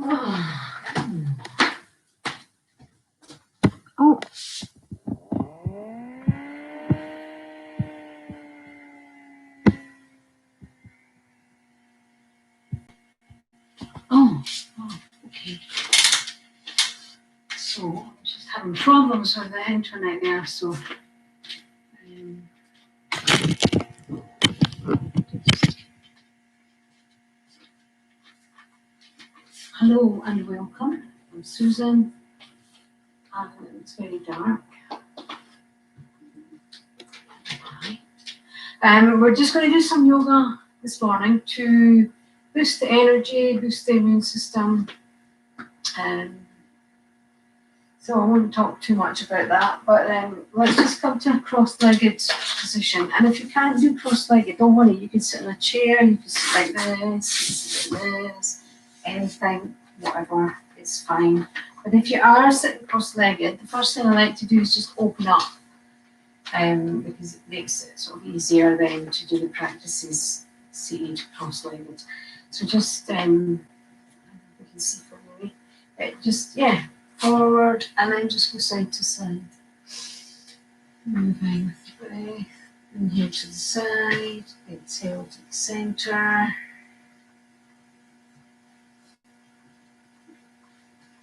Oh. Oh, okay. So, I'm just having problems with the internet there, so. Hello and welcome. I'm Susan. It's very dark. We're just going to do some yoga this morning to boost the energy, boost the immune system. So I won't talk too much about that, but let's just come to a cross-legged position. And if you can't do cross-legged, don't worry, you can sit in a chair, you can sit like this, anything, whatever, it's fine. But if you are sitting cross-legged, the first thing I like to do is just open up, because it makes it sort of easier then to do the practices seated cross-legged. So just, we can see for me, forward and then just go side to side. Moving with the breath. Inhale to the side, exhale to the center.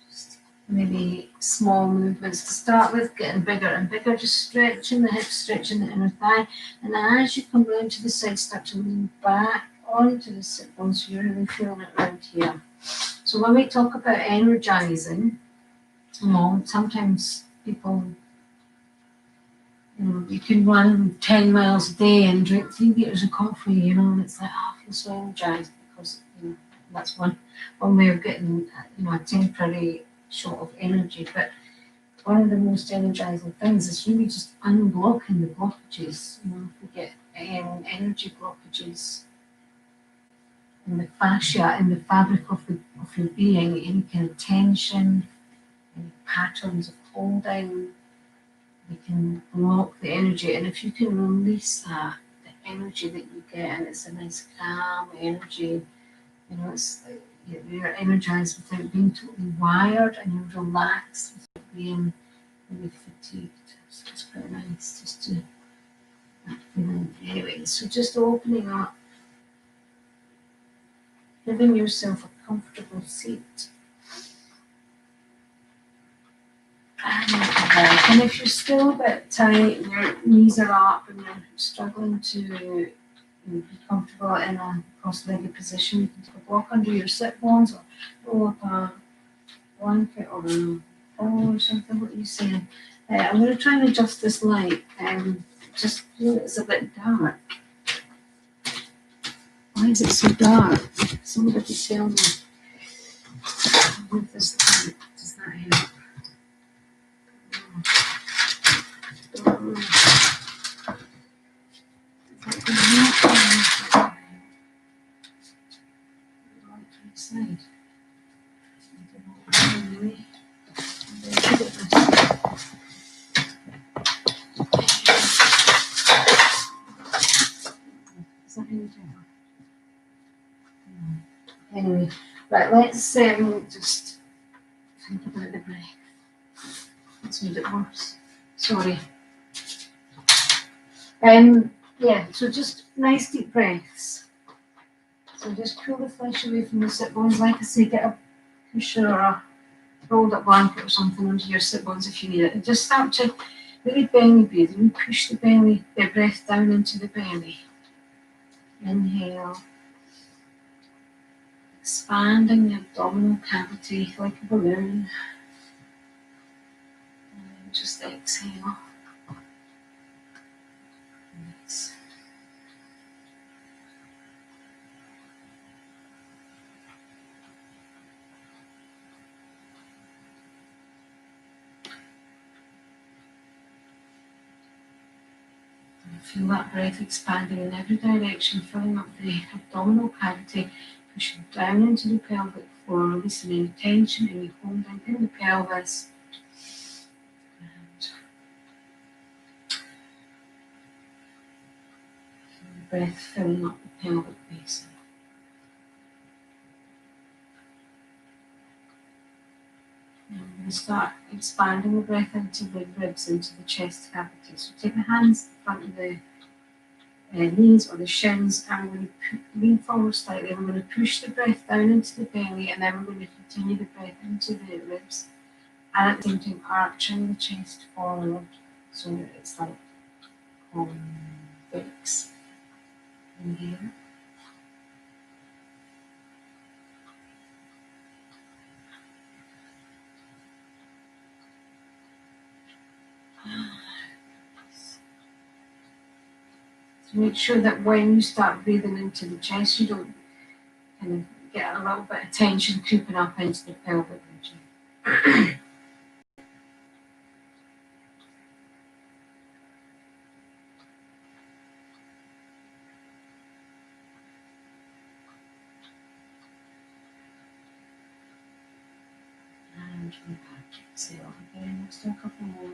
Just maybe small movements to start with, getting bigger and bigger, just stretching the hips, stretching the inner thigh. And as you come round to the side, start to lean back onto the sit bones, so you're really feeling it around here. So when we talk about energizing, sometimes people, you can run 10 miles a day and drink 3 liters of coffee, and it's like, I feel so energized because, that's one way of getting, a temporary shot of energy. But one of the most energizing things is really just unblocking the blockages. If we get energy blockages in the fascia, in the fabric of your being, any kind of tension, any patterns of holding, we can block the energy. And if you can release that, the energy that you get, and it's a nice calm energy, it's like you're energized without being totally wired, and you're relaxed without being really fatigued. So it's quite nice just to that feeling. Anyway, so just opening up, giving yourself a comfortable seat. And if you're still a bit tight and your knees are up and you're struggling to be comfortable in a cross-legged position, you can take a block under your sit bones or roll up a blanket or a ball or something. What are you saying? I'm going to try and adjust this light. Just feel it's a bit dark. Why is it so dark? Somebody tell me. With this light, does that help? Side. Anyway, right, let's just think about the breath. It's made it worse. Sorry. So just nice deep breaths. So just pull the flesh away from the sit bones. Like I say, get a cushion or a rolled up blanket or something under your sit bones if you need it. And just start to really belly breathe. And push the breath down into the belly. Inhale. Expanding the abdominal cavity like a balloon. And just exhale. Nice. Feel that breath expanding in every direction, filling up the abdominal cavity, pushing down into the pelvic floor, releasing any tension, any holding in the pelvis. And feel the breath filling up the pelvic basin. And start expanding the breath into the ribs, into the chest cavity. So take the hands in front of the knees or the shins, and we're going to lean forward slightly. We're going to push the breath down into the belly, and then we're going to continue the breath into the ribs, and at the same time arching the chest forward, so that it's like convex. Inhale. So make sure that when you start breathing into the chest, you don't kind of get a little bit of tension creeping up into the pelvic region. And from back, exhale again. Let's do a couple more.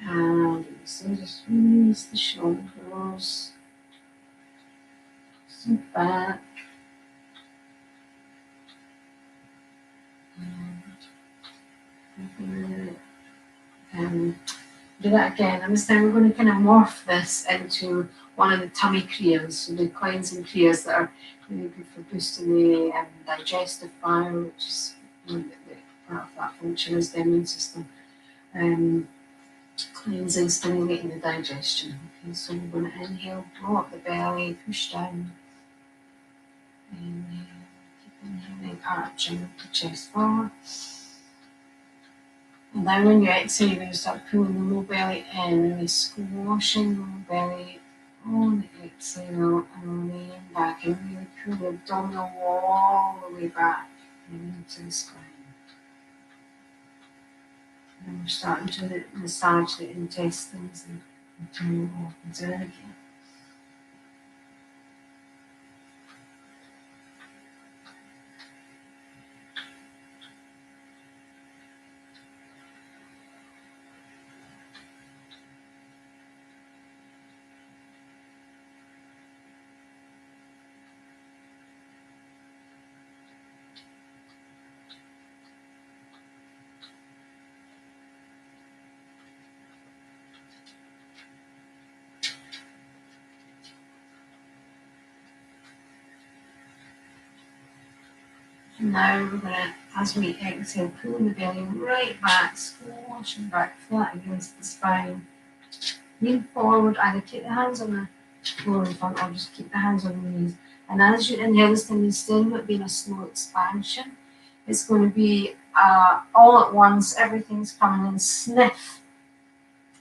And so just release the shoulders, sink back, and do that again. And this time we're going to kind of morph this into one of the tummy kriyas, so the cleansing kriyas that are really good for boosting the digestive fire, which is part of that function is the immune system. Cleansing, stimulating the digestion. Okay, so we're going to inhale, blow up the belly, push down. Inhale, keep inhaling, arching the chest forward. And then when you exhale, you're going to start pulling the low belly in, really squashing the low belly on the exhale and lean back and really pull the abdominal wall all the way back into the spine. And we're starting to massage the intestines and turn them off and down again. And now we're going to, as we exhale, pull the belly right back, squashing back flat against the spine. Lean forward, either keep the hands on the floor in front or just keep the hands on the knees. And as you inhale this time, instead of it being a slow expansion, it's going to be all at once, everything's coming in, sniff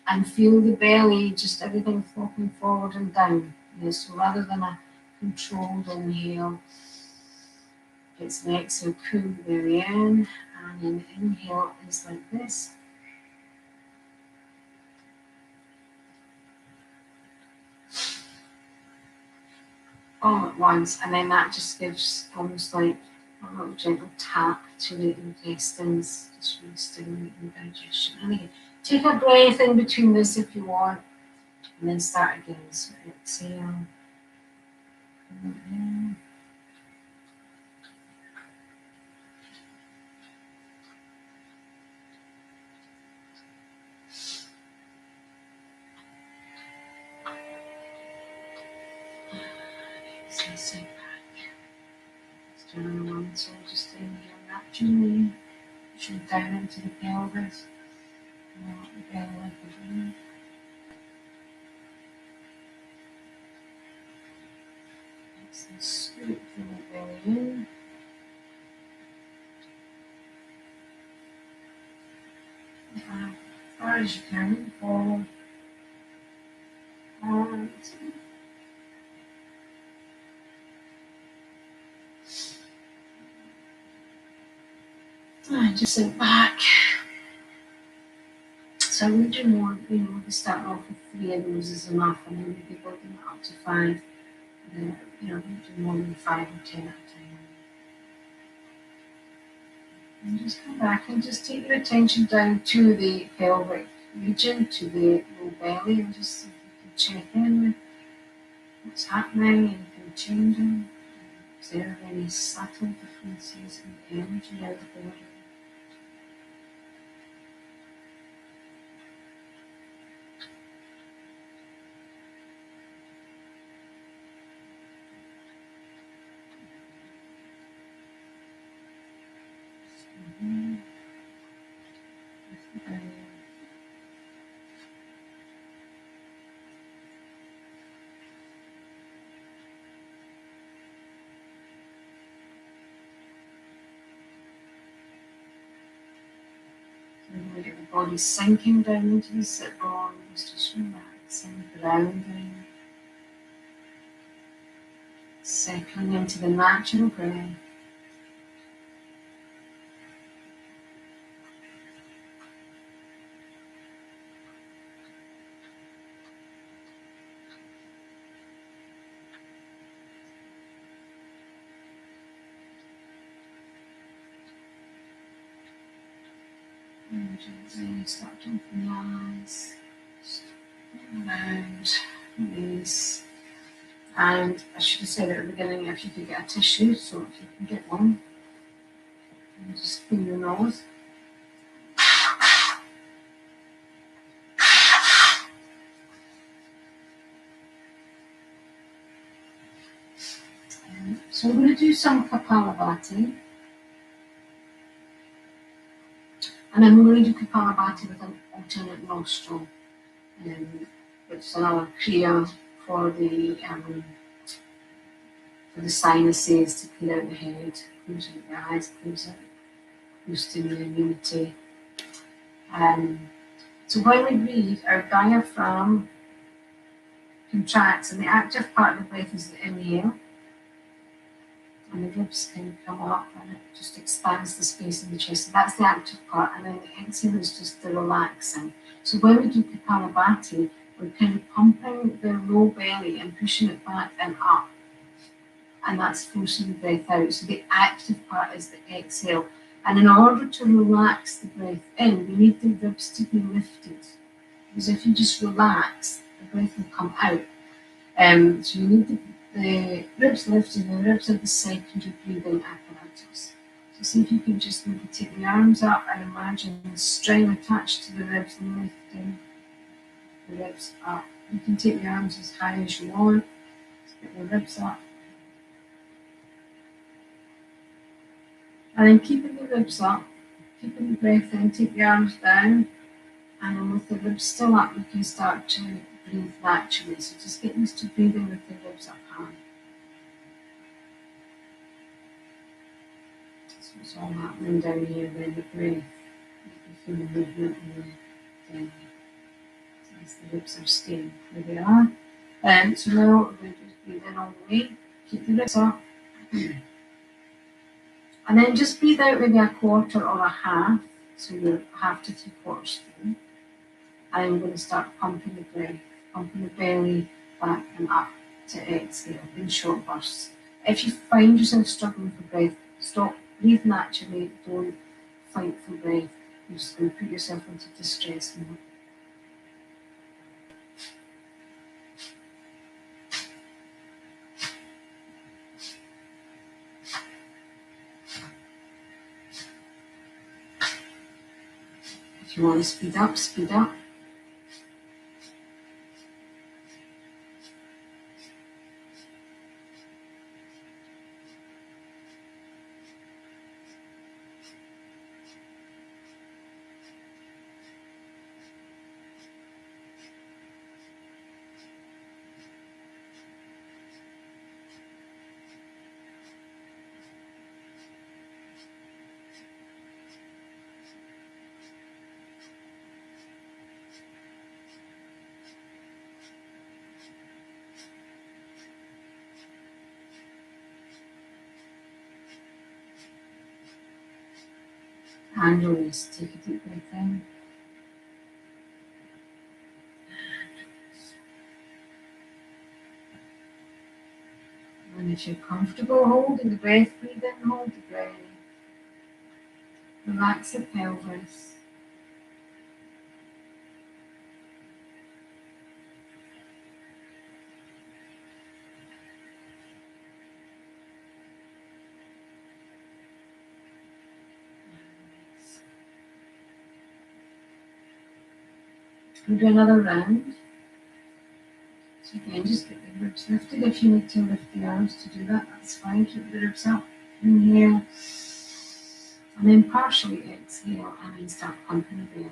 and feel the belly, just everything flopping forward and down. So rather than a controlled inhale, it's an exhale, pull the belly in, and then the inhale is like this. All at once, and then that just gives almost like a little gentle tap to the intestines, just really stimulating digestion. And again, take a breath in between this if you want, and then start again. So exhale. Exhale, sit back. Let's do another one. So just inhale naturally, pushing down into the pelvis. And let the belly like a breathe. Exhale, scoop the belly in. As far as you can, forward. And I just sit back. So we do more, we start off with 3 of those is enough, and then maybe building it up to 5. And then, we do more than 5 or 10 at a time. And just come back and just take your attention down to the pelvic region, to the low belly, and just see if you can check in with what's happening, anything changing. Is there any subtle differences in energy out of the body? Mhm. And look at the body sinking down into the sit bones, just relaxing, grounding, settling into the natural breath. And gently start to open the eyes, around, release. And I should have said at the beginning, if you could get a tissue, so if you can get one, and just clean your nose. So we're going to do some Kapalabhati, and then we're going to do Kapalabhati with an alternate nostril, which is another kriya for the sinuses to clear out the head, close out the eyes, close out, boosting the immunity. So when we breathe, our diaphragm contracts, and the active part of the breath is the inhale, and the ribs can come up, and it just expands the space in the chest. So that's the active part, and then the exhale is just the relaxing. So when we do Kapalabhati, we're kind of pumping the low belly and pushing it back and up, and that's forcing the breath out. So the active part is the exhale. And in order to relax the breath in, we need the ribs to be lifted. Because if you just relax, the breath will come out. So you need the ribs lifted, and the ribs are the secondary breathing apparatus. So see if you can just maybe take the arms up and imagine the string attached to the ribs and lifting the ribs up. You can take the arms as high as you want, get the ribs up. And then keeping the ribs up, keeping the breath in, take the arms down, and then with the ribs still up, you can start to breathe naturally. So just get used to breathing with the ribs up high. So it's all happening down here, then the breath, you feel the movement in the belly. As the ribs are staying where they are. So now we're going to just breathe in all the way, keep the ribs up. And then just breathe out maybe a quarter or a half, so you're half to 3/4 through. And we're going to start pumping the breath, pumping the belly back and up to exhale in short bursts. If you find yourself struggling for breath, stop, breathe naturally, don't fight for breath. You're just going to put yourself into distress mode. If you want to speed up, speed up. And release. Take a deep breath in. And if you're comfortable holding the breath, breathe in, hold the breath. Relax the pelvis. We'll do another round. So again, just get the ribs lifted. If you need to lift the arms to do that, that's fine. Keep the ribs up. Inhale. And then partially exhale and then start pumping the belly.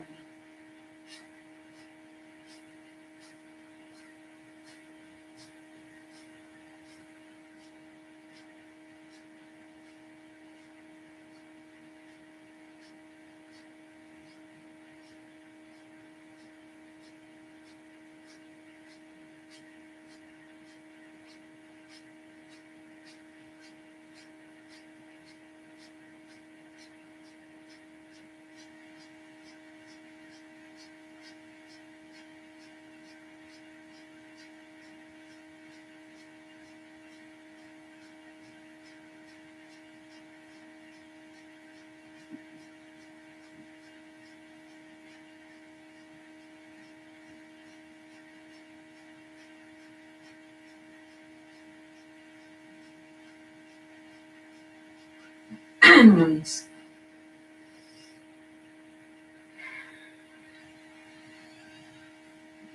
And release.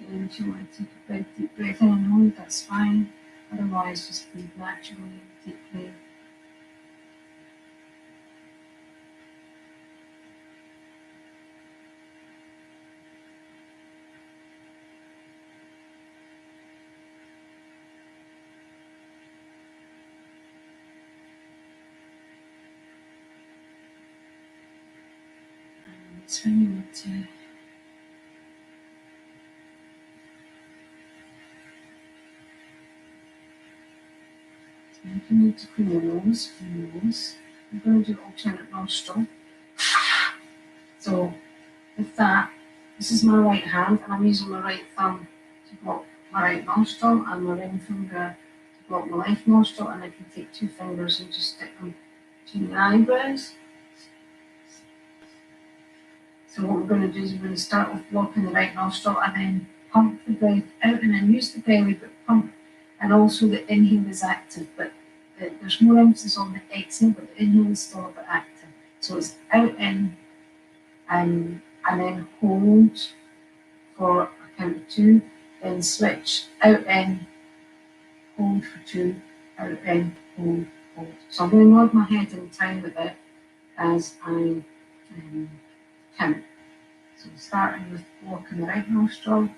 Again, if you want to take a big deep breath in and hold, that's fine. Otherwise, just breathe naturally, deeply. And it's when you need to. If you need to clean your nose, clean your nose. I'm going to do alternate nostril. So with that, this is my right hand, and I'm using my right thumb to block my right nostril, and my ring finger to block my left nostril, and I can take two fingers and just stick them between the eyebrows. So what we're going to do is we're going to start with blocking the right nostril and then pump the breath out and then use the belly, but pump. And also the inhale is active, but there's more emphasis on the exhale, but the inhale is still a bit active. So it's out in and then hold for a count of two, then switch out in, hold for two, out in, hold, hold. So I'm going to nod my head in time with it as I count. So starting with blocking the right nostril.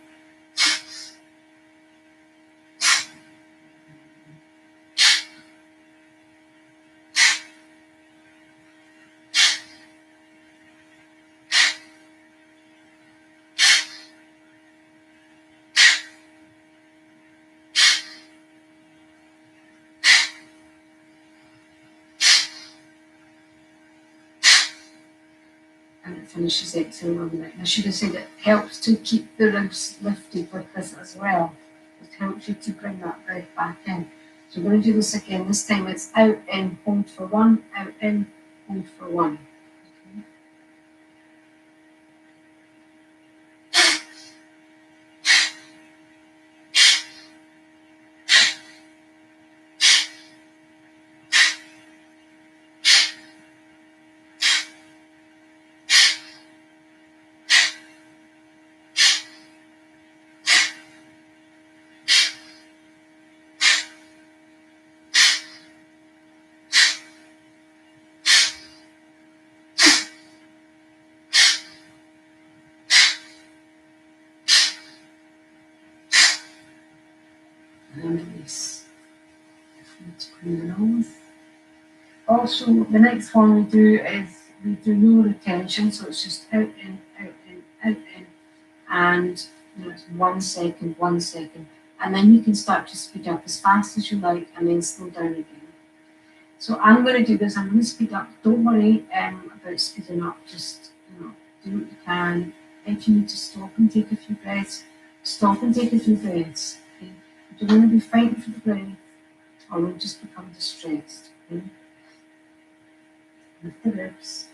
And it finishes exhaling on the neck. I should have said it helps to keep the ribs lifted with this as well. It helps you to bring that breath back in. So we're going to do this again. This time it's out in, hold for one, out in, hold for one. Okay. And release. Let's clean the nose. Also, the next one we do is we do no retention, so it's just out in, out in, out in, and it's 1 second, 1 second, and then you can start to speed up as fast as you like, and then slow down again. So I'm going to do this. I'm going to speed up. Don't worry about speeding up. Just do what you can. If you need to stop and take a few breaths, stop and take a few breaths. Okay? You don't want to be fighting for the breath, or you'll just become distressed. Okay? Lift the ribs.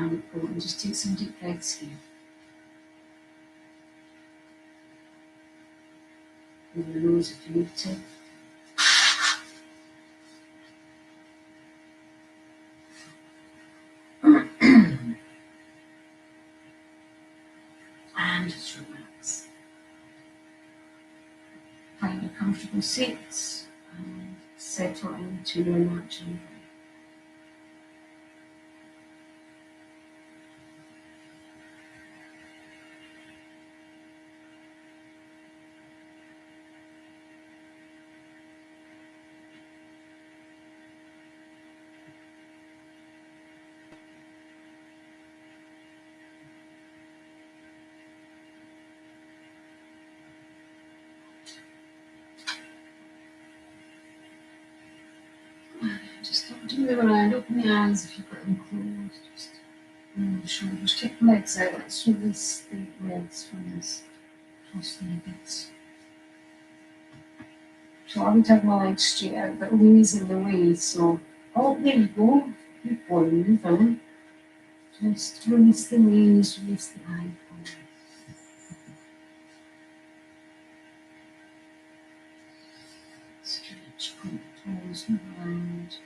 And go and just take some deep breaths here. With your nose if you need to. And just relax. Find a comfortable seat and settle into your natural breath. Just don't move around, open the eyes if you've got them closed. Just move the shoulders, take the legs out. Let's release the legs from this cross-legged. So I'll be taking my legs straight out, but Louie's in the way, so there you go. Good boy, move on. Just release the knees, release the ankles. Stretch, point the toes, move around.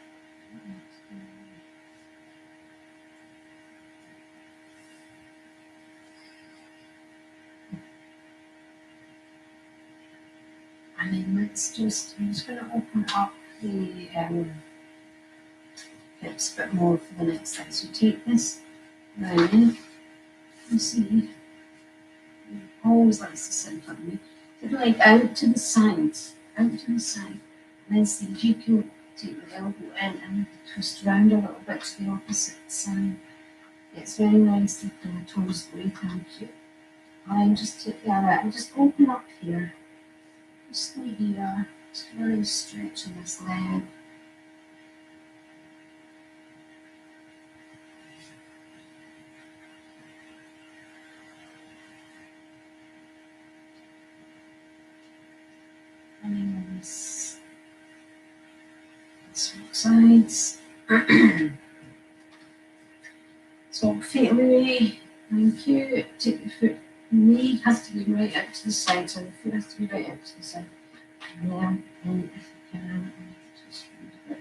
And then I'm just going to open up the hips a bit more for the next side. So take this round, you see, always likes to sit in front of me. Take the leg out to the side, and then see if you can take the elbow in and twist round a little bit to the opposite side. It's very nice to the toes away, thank you. And just take the other, and just open up here. Just stay here, just really stretching this leg. And then release. Switch sides. So feet away, thank you. Take the foot, knee has to be right out to the side, so the foot has to be right out to the side. And then, and if you can, just a bit.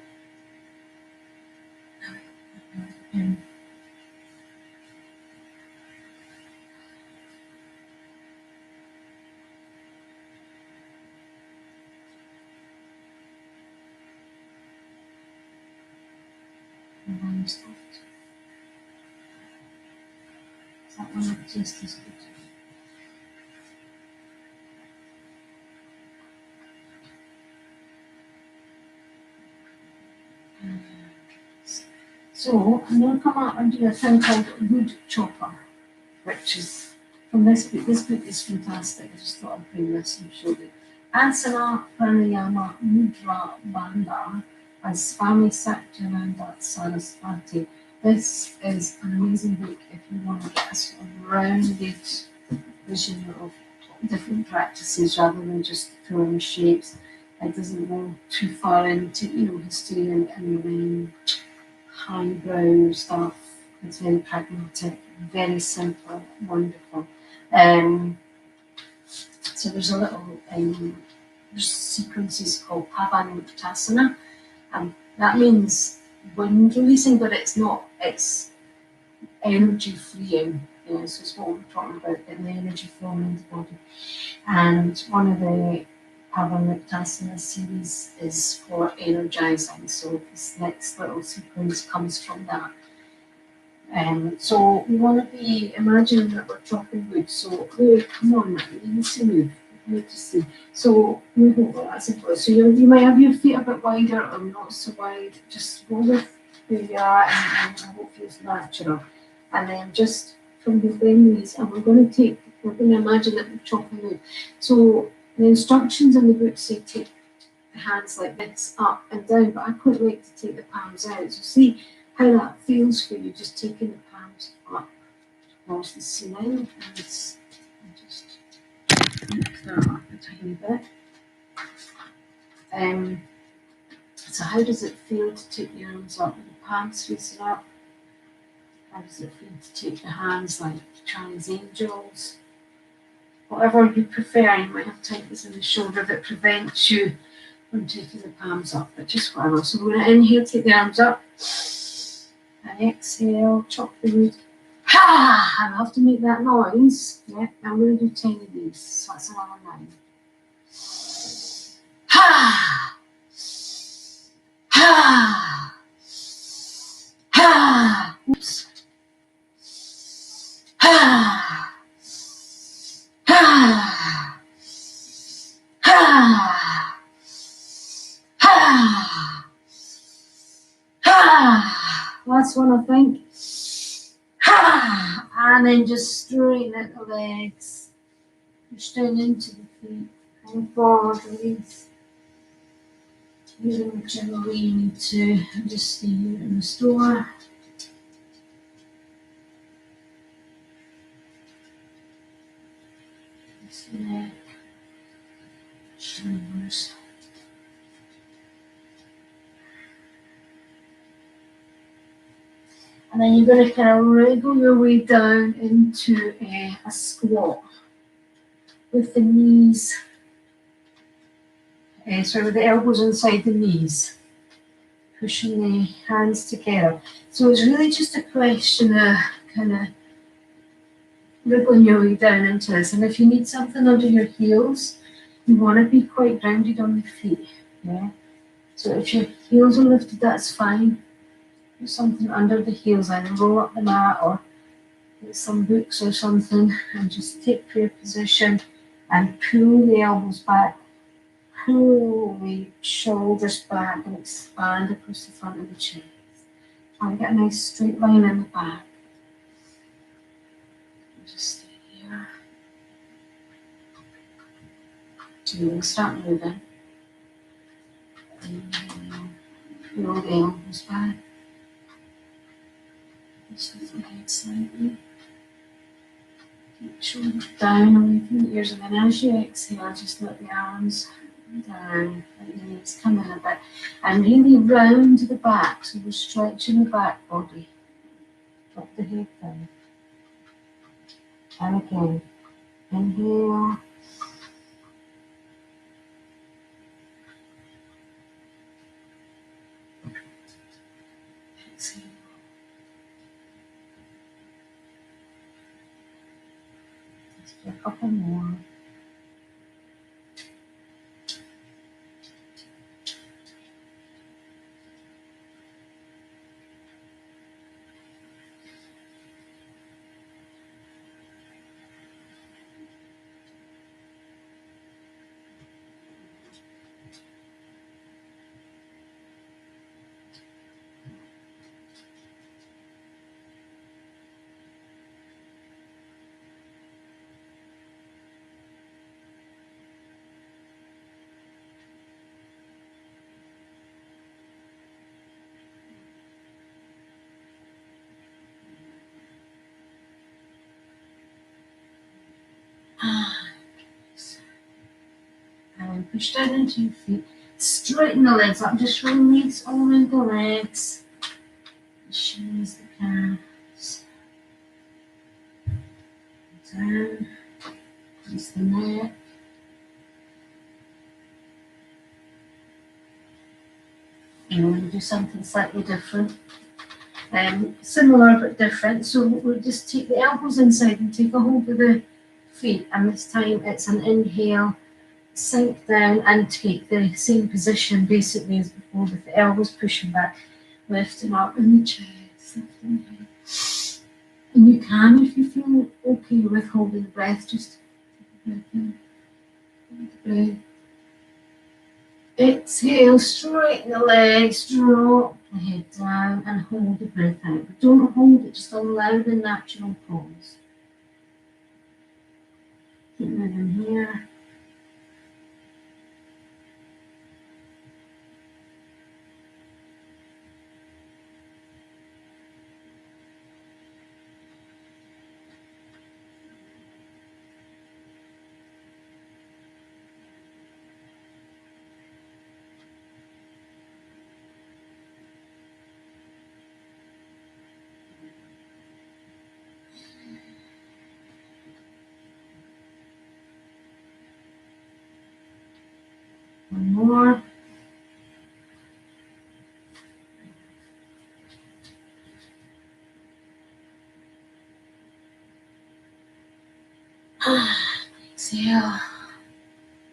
And then just left. That one up just as good. So I'm going to come out and do a thing called wood chopper, which is from this book. This book is fantastic. I just thought I'd bring this and show you. Asana Pranayama Mudra Bandha by Swami Satyananda Saraswati. This is an amazing book if you want to get a sort of rounded vision of different practices rather than just throwing shapes. It doesn't go too far into history and highbrow stuff. It's very pragmatic, very simple, wonderful. So there's a little there's sequences called Pavanmuktasana, That means wind releasing, but it's not, it's energy freeing. Yeah, so it's what we're talking about, getting the energy flowing in the body. And one of the Pavanuktasana series is for energizing. So this next little sequence comes from that. So we want to be imagining that we're chopping wood. So come on, man, you need to move. You need to see. So move over. That's it. So you might have your feet a bit wider or not so wide. Just go with who you are, and I hope it's natural. And then just from the knees, and we're going to imagine that we're chopping wood. So the instructions in the book say take the hands like this, up and down, but I quite like to take the palms out. So see how that feels for you, just taking the palms up towards the ceiling, and just lift that up a tiny bit. So how does it feel to take your arms up with the palms facing up? How does it feel to take the hands like Charlie's Angels? Whatever you prefer, you might have tightness in the shoulder that prevents you from taking the palms up, but just whatever. So we're going to inhale, take the arms up, and exhale, chop the wood. Ha! I have to make that noise. Yeah, I'm going to do 10 of these. So that's another 9. Ha! Ha! Ha! Oops. Ha! Ha! Ha! Ha! Ha! Last one, I think. Ha! And then just straighten out the legs. Push down into the feet. Coming forward, release. Using whichever way you need to. Just stay here in the store. Neck, shoulders. And then you're going to kind of wriggle your way down into a squat with the knees, with the elbows inside the knees, pushing the hands together. So it's really just a question of kind of wriggling your way down into this. And if you need something under your heels, you want to be quite grounded on the feet. Yeah. So if your heels are lifted, that's fine. Put something under the heels, either roll up the mat or get some books or something, and just take prayer position and pull the elbows back, pull the shoulders back, and expand across the front of the chest. Try and get a nice straight line in the back. Just stay here. So we'll start moving. Roll the elbows back. Just lift the head slightly. Keep shoulders down away from the ears, and then as you exhale, just let the arms down, let the knees come in a bit, and really round the back, so we're stretching the back body. Drop the head down. And again, inhale. Exhale. Just do a couple more. And push down into your feet. Straighten the legs up. Just release all around the legs. The shins, the calves. Down. Release the neck. we'll do something slightly different. Similar but different. So we'll just take the elbows inside and take a hold of the feet. And this time it's an inhale, sink down and take the same position basically as before with the elbows pushing back, lifting up in the chest, lifting the head. And you can, if you feel okay with holding the breath, just take a breath in, hold the breath. Exhale, straighten the legs, drop the head down and hold the breath out. But don't hold it, just allow the natural pause. Keep moving here. One more. Exhale.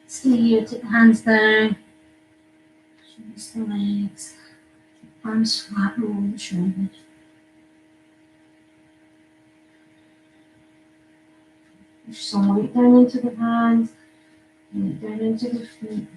Stay here, take the hands down. Release the legs. Arms flat, roll the shoulders. Push some weight down into the hands, weight down into the feet.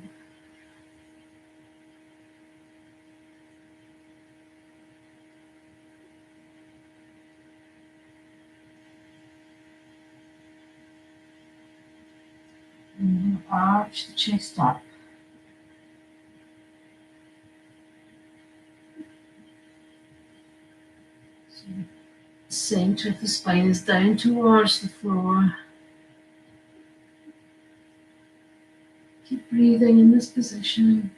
And then arch the chest up. So the center of the spine is down towards the floor. Keep breathing in this position.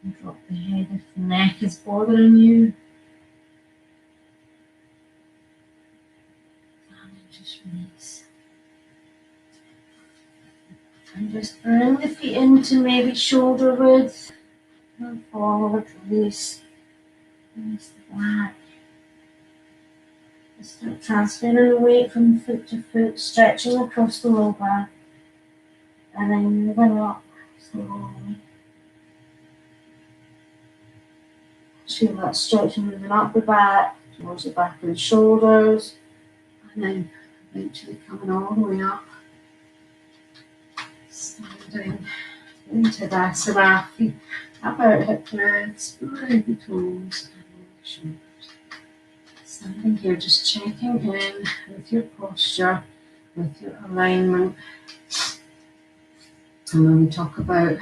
And drop the head if the neck is bothering you. And then just release. And just bring the feet into maybe shoulder width. And forward, release. Release the back. Just start transferring the weight from foot to foot, stretching across the low back. And then moving up slowly. Feel that stretching moving up the back, towards the back of the shoulders. And then eventually coming all the way up. Standing into Tadasana, feet about hip width, spread the toes and the shoulders. Standing here, just checking in with your posture, with your alignment. And when we talk about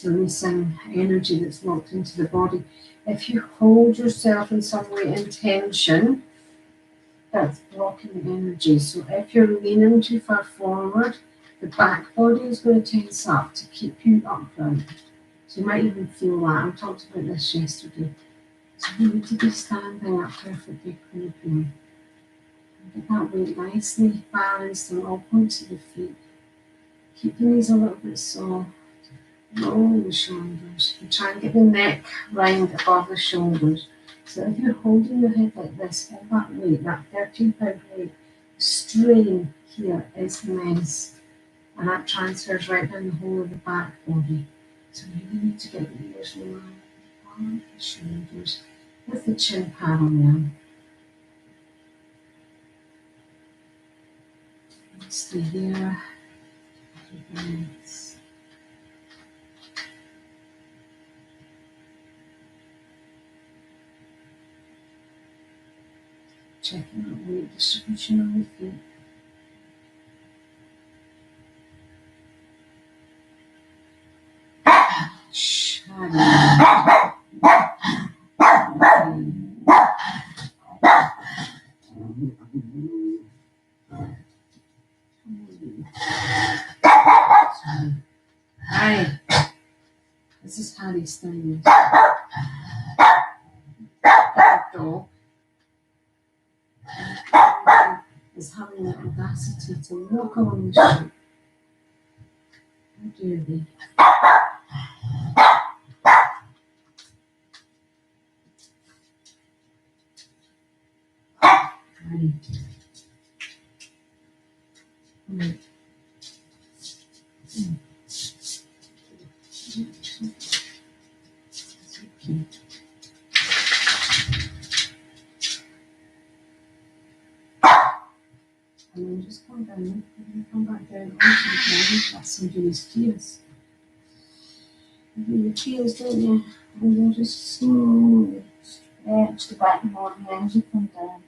releasing energy that's locked into the body, if you hold yourself in some way in tension, that's blocking the energy. So if you're leaning too far forward, the back body is going to tense up to keep you upright. So you might even feel that. I talked about this yesterday. So you need to be standing up perfectly equilibrium. Get that weight nicely balanced on all points of the feet. Keep the knees a little bit soft. Roll the shoulders. And try and get the neck round above the shoulders. So if you're holding your head like this, all that weight, that 13-pound weight, strain here is immense. And that transfers right down the whole of the back body. So you really need to get the ears aligned on the shoulders with the chin parallel. Stay here. Breaths. Checking out weight distribution on the feet. Hi, this is Harry Stein. Dog. audacity to walk along the street. How dare they? Right. Right. Okay. And then just come down, and then come back down onto the ground. That's somebody's tears. You do your tears, don't you? And then just slowly stretch the backbone as you come down.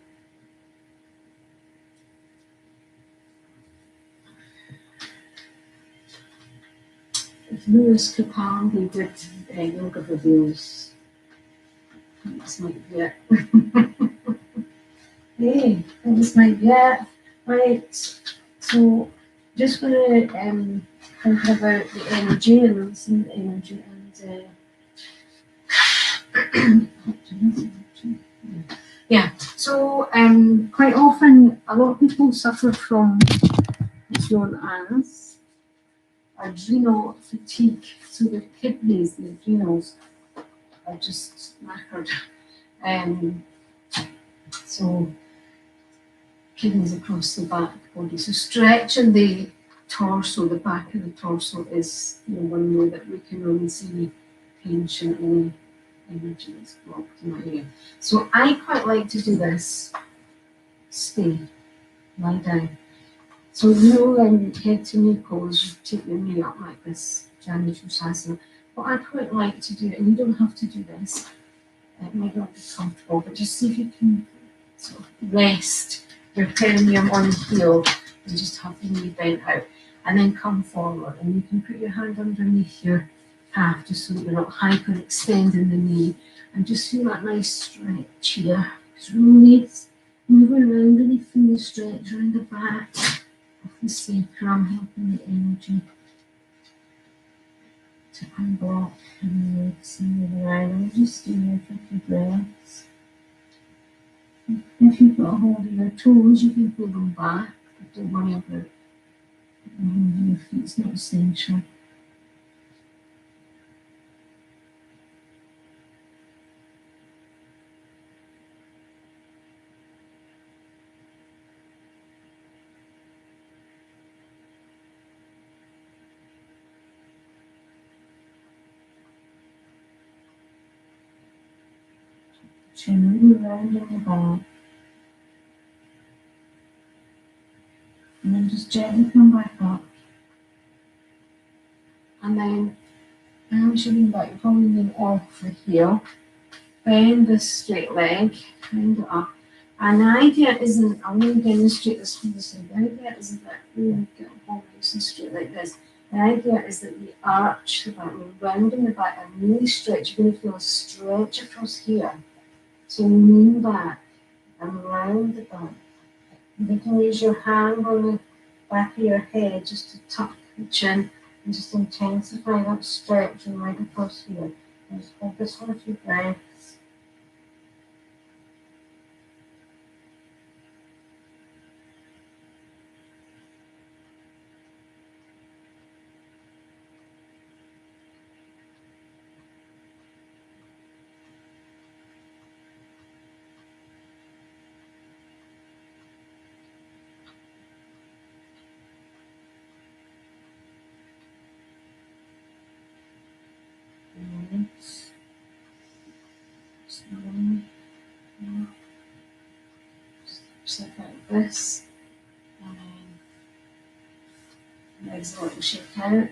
If Lewis Capaldi did yoga videos, this might be it. Hey, this might be it. Right, so just going to think about the energy and listen to the energy and yeah. So quite often a lot of people suffer from what's known as adrenal fatigue. So the kidneys, the adrenals are just knackered. So kidneys across the back body. So stretching the torso, the back of the torso is one way that we can release any tension, any energy that's blocked in that area. So I quite like to do this. Stay, lie down. So head to knee pose, you take your knee up like this, Janu Shasana. What I quite like to do, and you don't have to do this, it might not be comfortable, but just see if you can sort of rest your perineum on the heel and just have the knee bent out, and then come forward, and you can put your hand underneath your calf just so that you're not hyperextending the knee, and just feel that nice stretch here. Just release, move around, really feel the stretch around the back of the sacrum, helping the energy to unblock and legs and move around. And just do your 50 breaths. If you've got a hold of your toes, you can pull them back, but don't worry about holding your feet, it's not essential. Chin around in the back. And then just gently come back up. And then as you lean back, you're probably lean off the heel. Bend the straight leg, bend it up. And the idea isn't, I'm going to demonstrate this from the side. The idea isn't that we get up all nice and straight like this. The idea is that we arch the back, we're rounding the back and really stretch. You're going to feel a stretch across here. So lean back and round the back. You can use your hand on the back of your head just to tuck the chin and just intensify that stretch and right across here. And just focus on a few breaths. Slowly, just like this, and then legs a little shake out,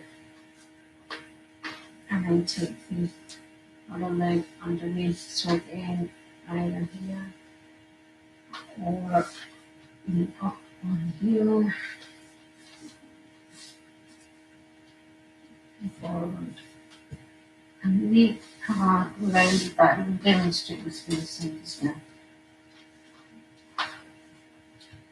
and then take the other leg underneath, so again, either here or up on here and forward. And we come out rounded back and demonstrate this for the side as well.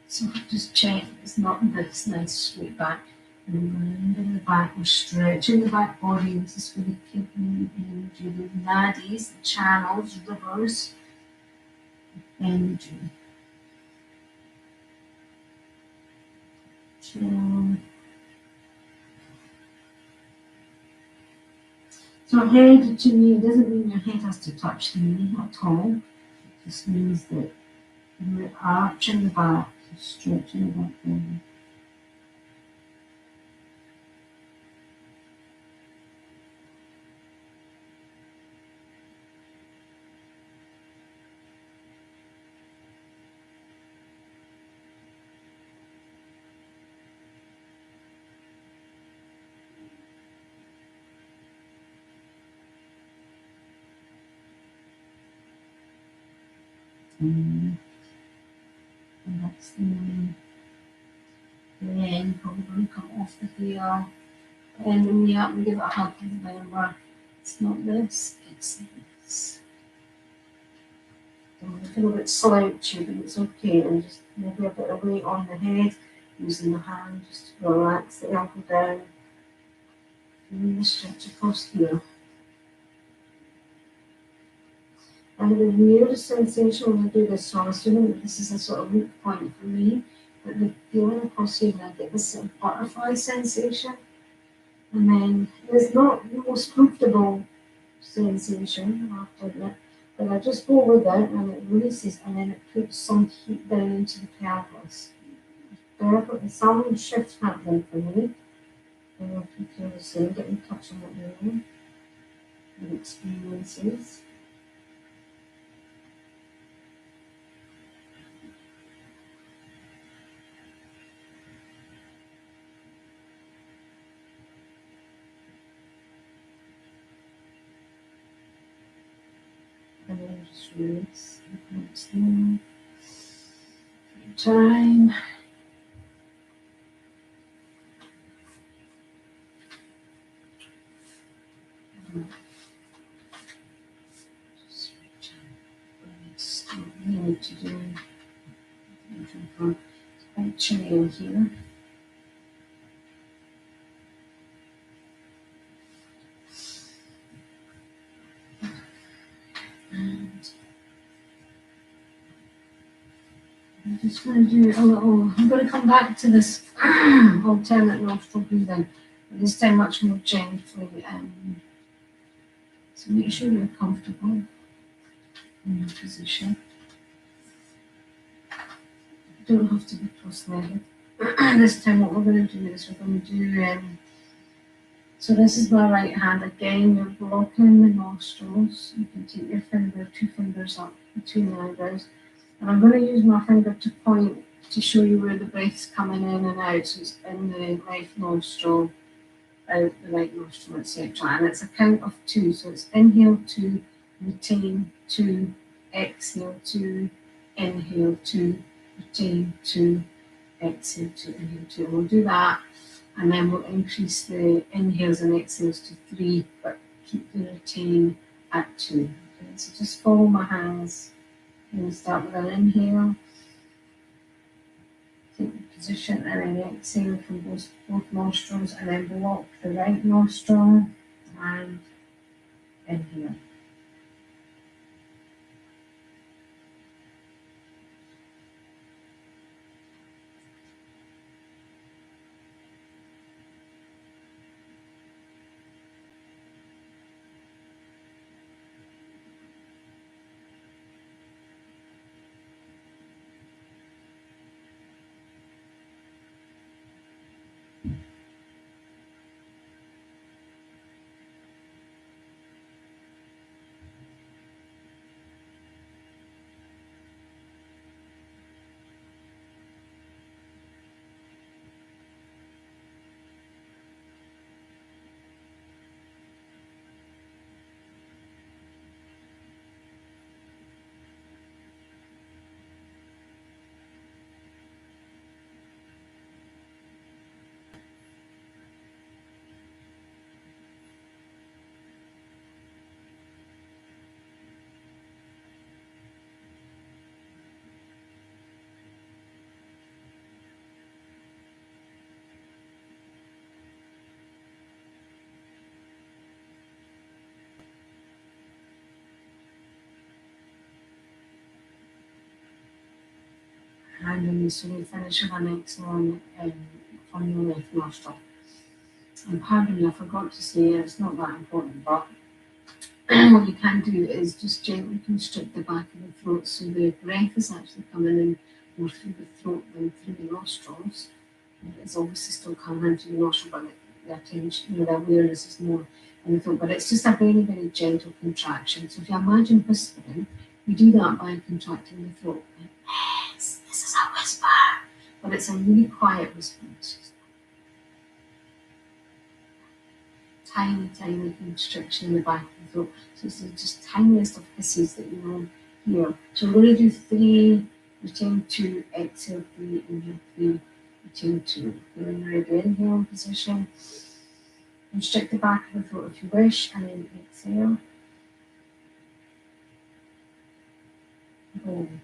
So just check it's not this nice straight back. And round in the back, we're stretching the back body. This is for the kidney energy, the nadis, the channels, rivers, energy. So head to me doesn't mean your head has to touch the knee at all. It just means that you're arching the back, stretching the back over. And that's the end. Probably come off the heel. And when you happen to give it a hug, remember, it's not this, it's this. And a little bit slouchy, but it's okay. And just maybe a bit of weight on the head, using the hand just to relax the elbow down. And the stretch across here. I have a weird sensation when I do this, so I'm assuming that this is a sort of weak point for me. But the feeling across here, I get this sort of butterfly sensation. And then it's not the most comfortable sensation, I have to admit. But I just go with it and it releases and then it puts some heat down into the pelvis. There's some shift happening for me. I don't know if you feel the same, get in touch on what you're doing, your experiences. And then just release the points there. Time. Just reach out. It's what we need to do. It's quite chilly in here. And I'm just going to do a little, I'm going to come back to this alternate nostril breathing, but this time much more gently. So make sure you're comfortable in your position. You don't have to be cross-legged. This time what we're going to do is we're going to do, so this is my right hand again, you're blocking the nostrils. You can take your finger, 2 fingers up between the eyebrows. And I'm going to use my finger to point to show you where the breath's coming in and out. So it's in the left nostril, out the right nostril, etc. And it's a count of 2. So it's inhale 2, retain 2, exhale 2, inhale 2, retain 2, exhale 2, inhale 2. We'll do that and then we'll increase the inhales and exhales to 3, but keep the retain at 2. Okay, so just follow my hands. And start with an inhale. Take the position and then exhale from both nostrils and then block the right nostril and inhale. And release when you finish with an exhale and on your left nostril. And pardon me, I forgot to say it's not that important, but what you can do is just gently constrict the back of the throat so the breath is actually coming in more through the throat than through the nostrils. It's obviously still coming into the nostril, but the attention, the awareness is more in the throat. But it's just a very, very gentle contraction. So if you imagine whispering, you do that by contracting the throat. Yes, this is a whisper, but it's a really quiet whisper. It's just tiny, tiny constriction in the back of the throat. So it's the just tiniest of hisses that you will hear. So we're going to do 3, return 2, exhale 3, inhale 3, return 2. When you're ready, inhale position. Constrict the back of the throat if you wish, and then exhale. Boom.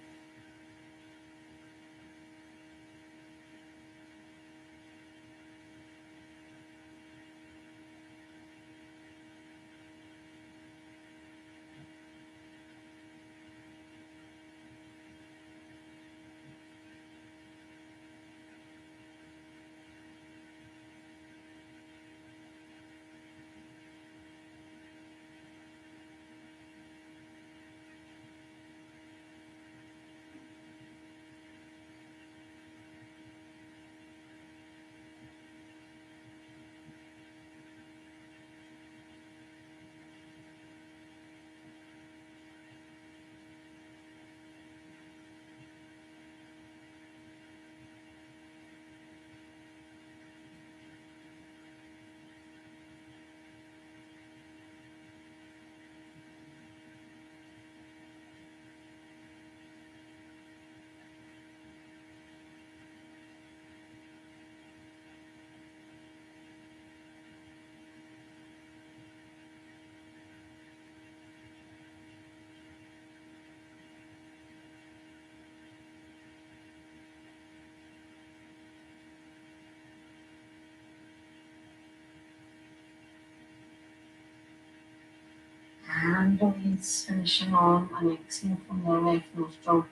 And release, finishing on and exhale from the left nostril.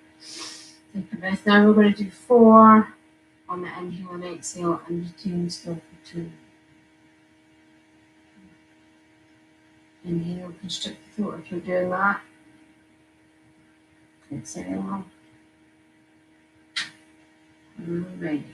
Take a breath. Now we're going to do 4 on the inhale and exhale, and retain still for 2. Inhale, constrict the throat if you're doing that. Exhale. And ready.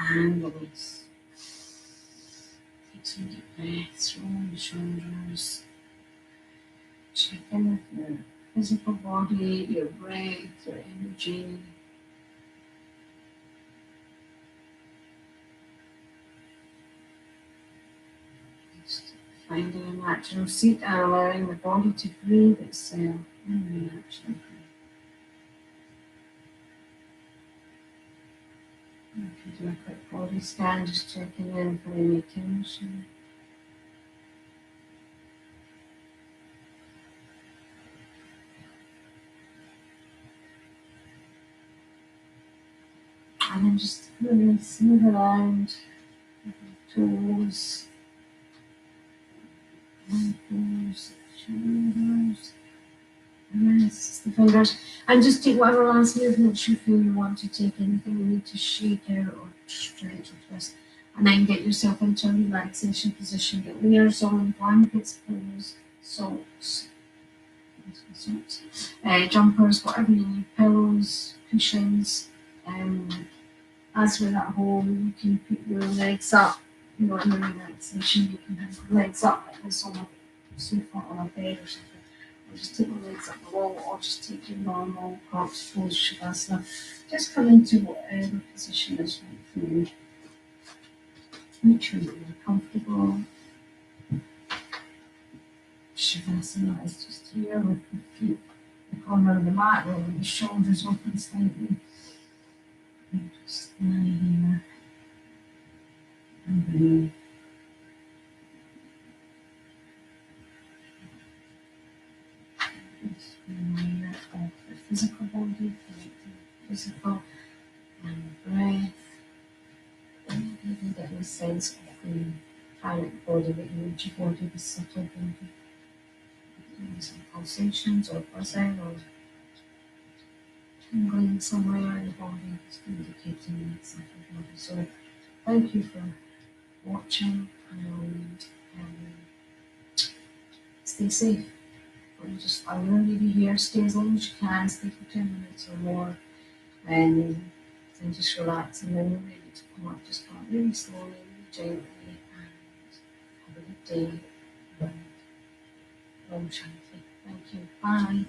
And release. So deep breaths, roll the shoulders. Check in with your physical body, your breath, your energy. Just finding a natural seat and allowing the body to breathe itself. Naturally. You can do a quick body scan, just checking in for any tension. And then just really smooth around toes, ankles, shoulders, wrists, the fingers. And just take whatever last movements you feel you want to take, anything you need to shake out or stretch or twist. And then get yourself into a relaxation position. Get layers on, blankets, pillows, socks, jumpers, whatever you need, pillows, cushions. As we're at home, you can put your legs up, in the relaxation, you can have your legs up like this on a sofa, on a bed or something. Or just take your legs up the wall, or just take your normal crouch pose, Shavasana. Just come into whatever position is right for you. Make sure that you're comfortable. Shavasana is just here with the feet, the corner of the mat, rolling the shoulders open slightly. And just lie here and breathe. Just reminder of the physical body, connecting physical and breath. And even getting a sense of the pranic body, the energy body, the subtle body. Doing some pulsations or buzzing or tingling somewhere in the body, just indicating that subtle body. So thank you for watching and stay safe. I'm going to leave you here. Stay as long as you can. Stay for 10 minutes or more. And then just relax. And then you're ready to come up. Just come up really slowly, really gently. And have a good day. Om Shanti. Thank you. Bye.